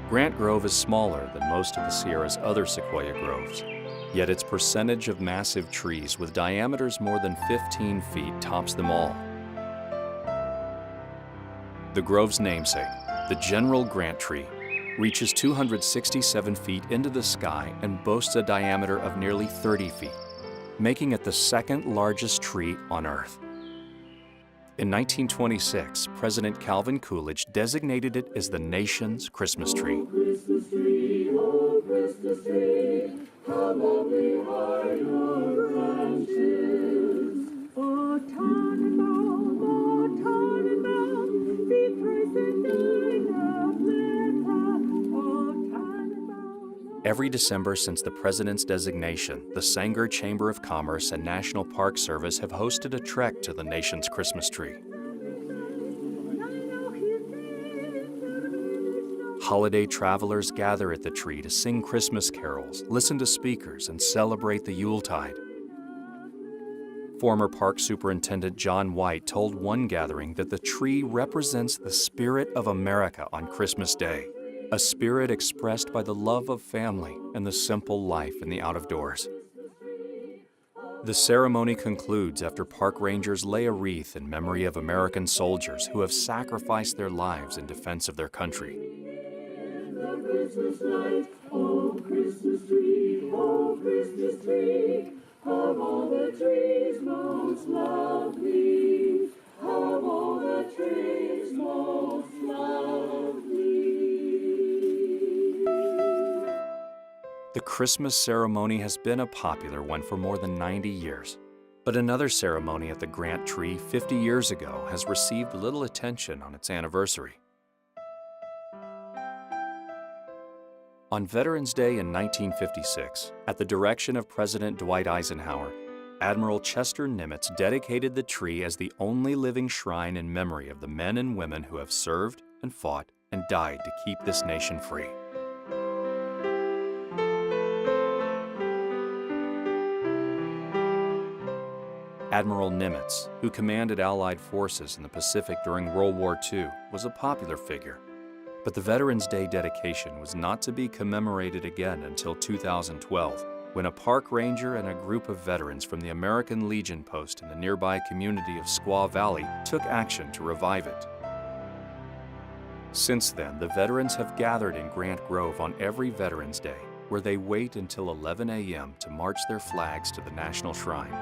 Grant Grove is smaller than most of the Sierra's other sequoia groves, yet its percentage of massive trees with diameters more than 15 feet tops them all. The grove's namesake, the General Grant tree, reaches 267 feet into the sky and boasts a diameter of nearly 30 feet, making it the second largest tree on Earth. In 1926, President Calvin Coolidge designated it as the nation's Christmas tree. Oh, Christmas tree, oh, Christmas tree, how lovely are your branches. Oh, Tannenbaum, be praised and thine of Bethlehem. Oh, Tannenbaum. Every December since the president's designation, the Sanger Chamber of Commerce and National Park Service have hosted a trek to the nation's Christmas tree. Holiday travelers gather at the tree to sing Christmas carols, listen to speakers, and celebrate the Yuletide. Former Park Superintendent John White told one gathering that the tree represents the spirit of America on Christmas Day, a spirit expressed by the love of family and the simple life in the out-of-doors. The ceremony concludes after park rangers lay a wreath in memory of American soldiers who have sacrificed their lives in defense of their country. Christmas light, oh, Christmas tree, of all the trees most lovely, of all the trees most lovely. The Christmas ceremony has been a popular one for more than 90 years. But another ceremony at the Grant tree 50 years ago has received little attention on its anniversary. On Veterans Day in 1956, at the direction of President Dwight Eisenhower, Admiral Chester Nimitz dedicated the tree as the only living shrine in memory of the men and women who have served and fought and died to keep this nation free. Admiral Nimitz, who commanded Allied forces in the Pacific during World War II, was a popular figure. But the Veterans Day dedication was not to be commemorated again until 2012, when a park ranger and a group of veterans from the American Legion post in the nearby community of Squaw Valley took action to revive it. Since then, the veterans have gathered in Grant Grove on every Veterans Day, where they wait until 11 a.m. to march their flags to the National Shrine.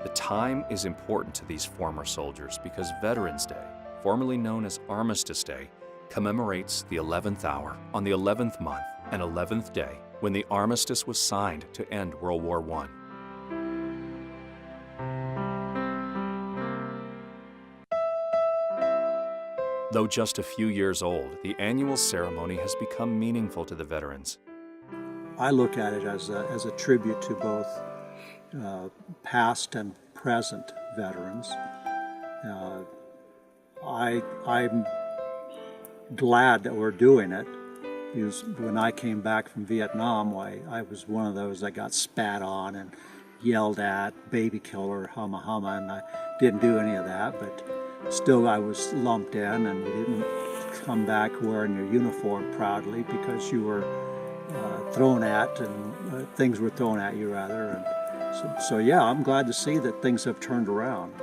The time is important to these former soldiers because Veterans Day, formerly known as Armistice Day, commemorates the 11th hour on the 11th month and 11th day when the armistice was signed to end World War I. Though just a few years old, the annual ceremony has become meaningful to the veterans. I look at it as a tribute to both past and present veterans. I'm glad that we're doing it, because when I came back from Vietnam, I was one of those that got spat on and yelled at, baby killer, humma humma, and I didn't do any of that, but still I was lumped in, and you didn't come back wearing your uniform proudly because you were thrown at, and things were thrown at you rather. And so yeah, I'm glad to see that things have turned around,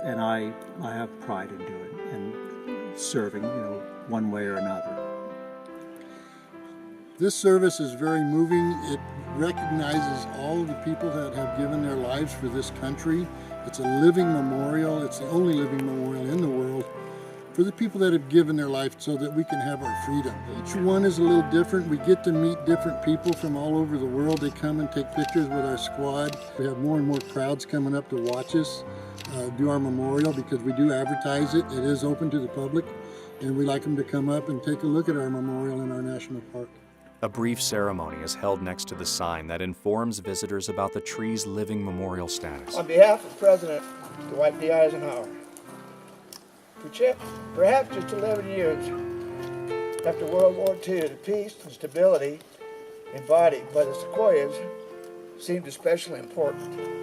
and I have pride in doing it and serving, one way or another. This service is very moving. It recognizes all of the people that have given their lives for this country. It's a living memorial. It's the only living memorial in the world for the people that have given their life so that we can have our freedom. Each one is a little different. We get to meet different people from all over the world. They come and take pictures with our squad. We have more and more crowds coming up to watch us do our memorial, because we do advertise it. It is open to the public, and we like them to come up and take a look at our memorial in our national park. A brief ceremony is held next to the sign that informs visitors about the tree's living memorial status. On behalf of President Dwight D. Eisenhower, perhaps just 11 years after World War II, the peace and stability embodied by the sequoias seemed especially important.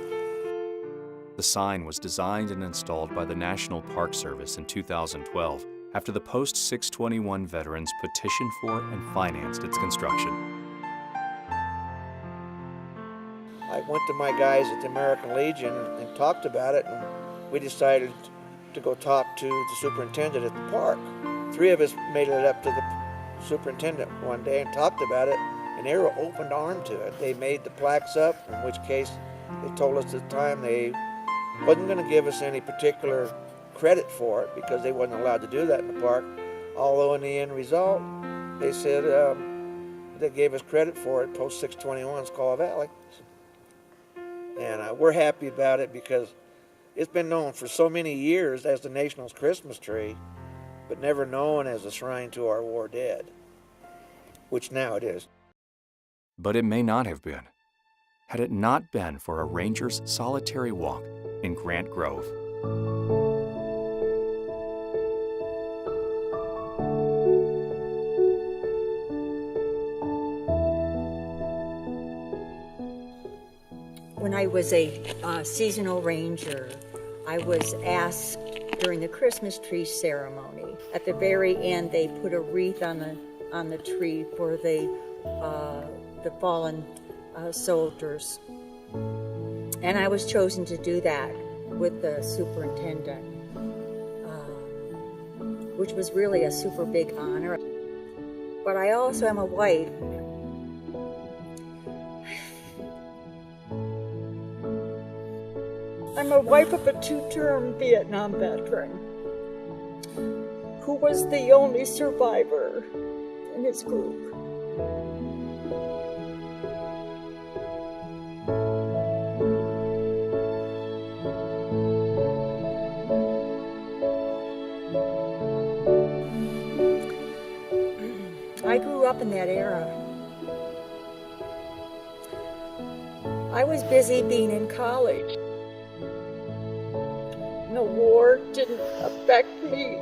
The sign was designed and installed by the National Park Service in 2012 after the post-621 veterans petitioned for and financed its construction. I went to my guys at the American Legion and talked about it, and we decided to go talk to the superintendent at the park. 3 of us made it up to the superintendent one day and talked about it, and they were open armed to it. They made the plaques up, in which case they told us at the time they wasn't going to give us any particular credit for it because they wasn't allowed to do that in the park. Although in the end result, they said they gave us credit for it post 621 Squaw Valley. And we're happy about it because it's been known for so many years as the nation's Christmas tree, but never known as a shrine to our war dead, which now it is. But it may not have been, had it not been for a ranger's solitary walk in Grant Grove. When I was a seasonal ranger, I was asked during the Christmas tree ceremony. At the very end, they put a wreath on the tree for the fallen soldiers, and I was chosen to do that with the superintendent, which was really a super big honor. But I also am a wife. I'm a wife of a 2-term Vietnam veteran who was the only survivor in his group. I grew up in that era. I was busy being in college. The war didn't affect me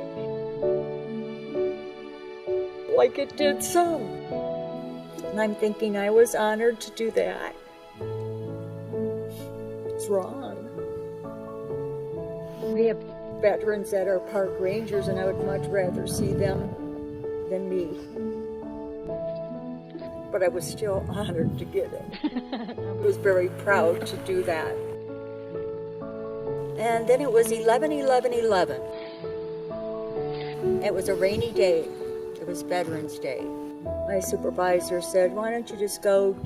like it did some. And I'm thinking I was honored to do that. It's wrong. We have veterans that are park rangers, and I would much rather see them than me. But I was still honored to get it. I was very proud to do that. And then it was 11/11/11. It was a rainy day. It was Veterans Day. My supervisor said, "Why don't you just go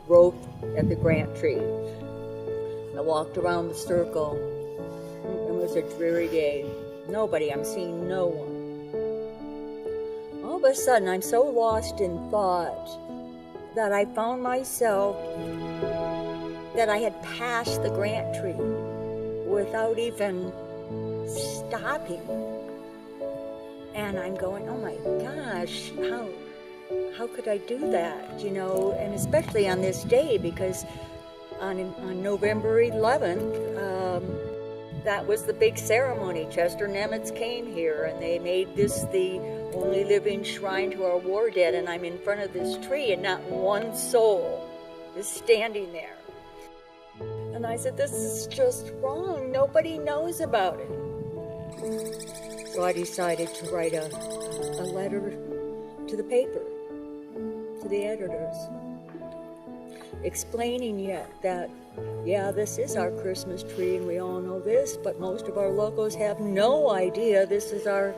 rope at the Grant tree?" I walked around the circle. It was a dreary day. Nobody, I'm seeing no one. All of a sudden, I'm so lost in thought that I found myself that I had passed the Grant tree without even stopping. And I'm going, oh my gosh, how could I do that, you know? And especially on this day, because on November 11th, that was the big ceremony. Chester Nimitz came here, and they made this the only living shrine to our war dead, and I'm in front of this tree, and not one soul is standing there. And I said, this is just wrong. Nobody knows about it. So I decided to write a letter to the paper, to the editors, explaining that, yeah, this is our Christmas tree and we all know this, but most of our locals have no idea this is our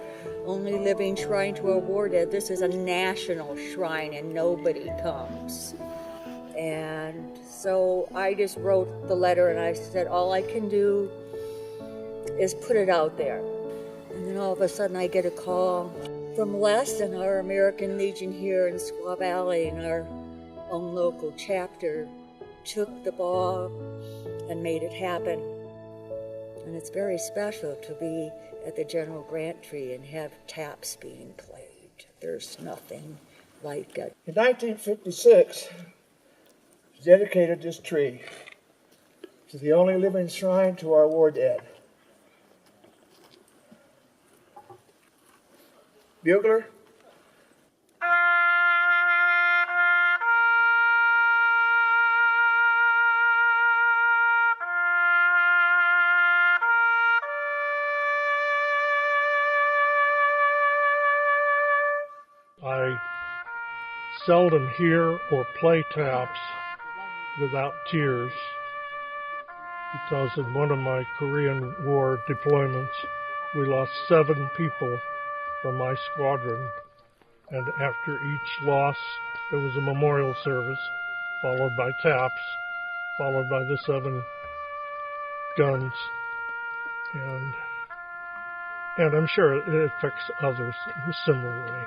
only living shrine to our war dead. This is a national shrine and nobody comes. And so I just wrote the letter and I said, all I can do is put it out there. And then all of a sudden I get a call from Les and our American Legion here in Squaw Valley, and our own local chapter took the ball and made it happen. And it's very special to be at the General Grant Tree and have taps being played. There's nothing like it. In 1956, we dedicated this tree to the only living shrine to our war dead. Bugler? I seldom hear or play taps without tears, because in one of my Korean War deployments, we lost 7 people from my squadron, and after each loss, there was a memorial service, followed by taps, followed by the 7 guns, and I'm sure it affects others in a similar way.